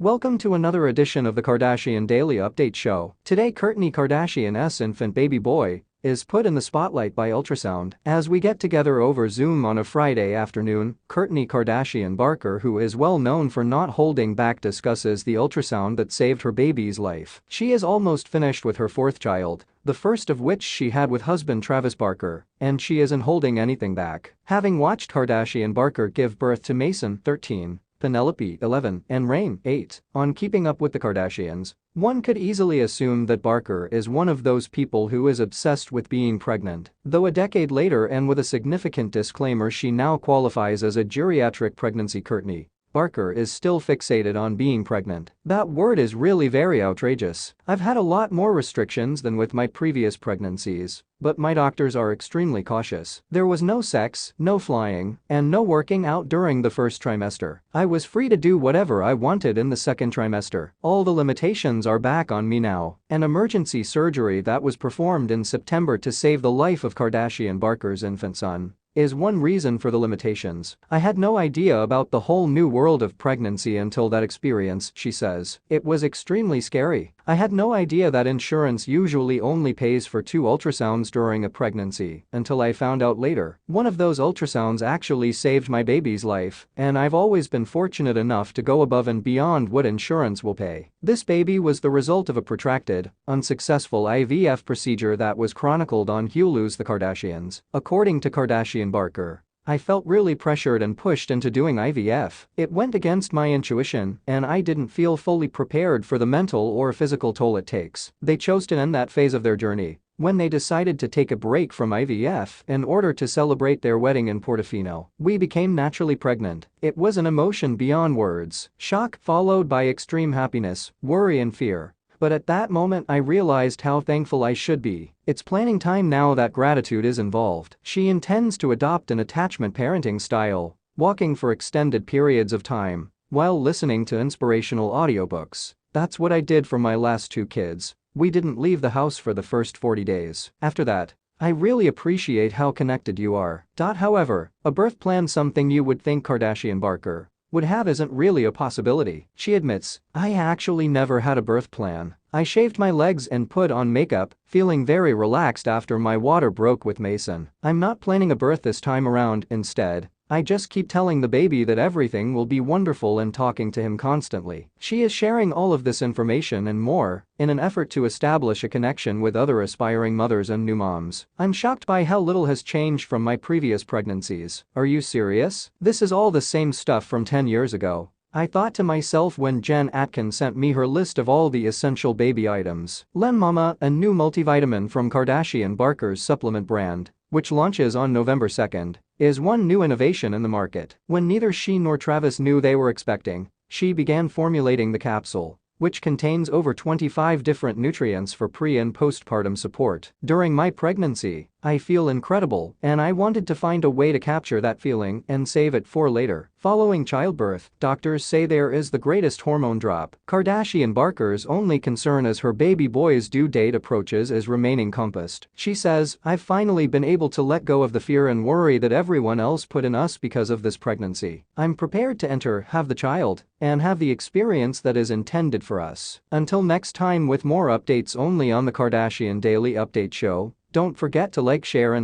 Welcome to another edition of the Kardashian Daily Update Show. Today, Kourtney Kardashian's infant baby boy is put in the spotlight by ultrasound. As we get together over Zoom on a Friday afternoon, Kourtney Kardashian Barker, who is well known for not holding back, discusses the ultrasound that saved her baby's life. She is almost finished with her fourth child, the first of which she had with husband Travis Barker, and she isn't holding anything back. Having watched Kardashian Barker give birth to Mason, 13, Penelope, 11, and Reign, 8, on Keeping Up with the Kardashians, one could easily assume that Barker is one of those people who is obsessed with being pregnant. Though a decade later and with a significant disclaimer she now qualifies as a geriatric pregnancy, Kourtney Barker is still fixated on being pregnant. That word is really very outrageous. I've had a lot more restrictions than with my previous pregnancies, but my doctors are extremely cautious. There was no sex, no flying, and no working out during the first trimester. I was free to do whatever I wanted in the second trimester. All the limitations are back on me now. An emergency surgery that was performed in September to save the life of Kardashian Barker's infant son is one reason for the limitations. I had no idea about the whole new world of pregnancy until that experience, she says. It was extremely scary. I had no idea that insurance usually only pays for 2 ultrasounds during a pregnancy until I found out later. One of those ultrasounds actually saved my baby's life, and I've always been fortunate enough to go above and beyond what insurance will pay. This baby was the result of a protracted, unsuccessful IVF procedure that was chronicled on Hulu's The Kardashians. According to Kardashian Barker, I felt really pressured and pushed into doing IVF. It went against my intuition, and I didn't feel fully prepared for the mental or physical toll it takes. They chose to end that phase of their journey when they decided to take a break from IVF in order to celebrate their wedding in Portofino. We became naturally pregnant. It was an emotion beyond words. Shock followed by extreme happiness, worry and fear. But at that moment I realized how thankful I should be. It's planning time now that gratitude is involved. She intends to adopt an attachment parenting style, walking for extended periods of time while listening to inspirational audiobooks. That's what I did for my last 2 kids. We didn't leave the house for the first 40 days. After that, I really appreciate how connected you are. However, a birth plan, something you would think Kardashian Barker would have, isn't really a possibility. She admits, I actually never had a birth plan. I shaved my legs and put on makeup, feeling very relaxed after my water broke with Mason. I'm not planning a birth this time around. Instead, I just keep telling the baby that everything will be wonderful and talking to him constantly. She is sharing all of this information and more in an effort to establish a connection with other aspiring mothers and new moms. I'm shocked by how little has changed from my previous pregnancies. Are you serious? This is all the same stuff from 10 years ago. I thought to myself when Jen Atkins sent me her list of all the essential baby items. Len Mama, a new multivitamin from Kardashian Barker's supplement brand, which launches on November 2nd, is one new innovation in the market. When neither she nor Travis knew they were expecting, she began formulating the capsule, which contains over 25 different nutrients for pre- and postpartum support. During my pregnancy, I feel incredible, and I wanted to find a way to capture that feeling and save it for later. Following childbirth, doctors say there is the greatest hormone drop. Kardashian Barker's only concern as her baby boy's due date approaches is remaining compassed. She says, I've finally been able to let go of the fear and worry that everyone else put in us because of this pregnancy. I'm prepared to enter, have the child, and have the experience that is intended for us. Until next time, with more updates only on the Kardashian Daily Update Show, don't forget to like, share and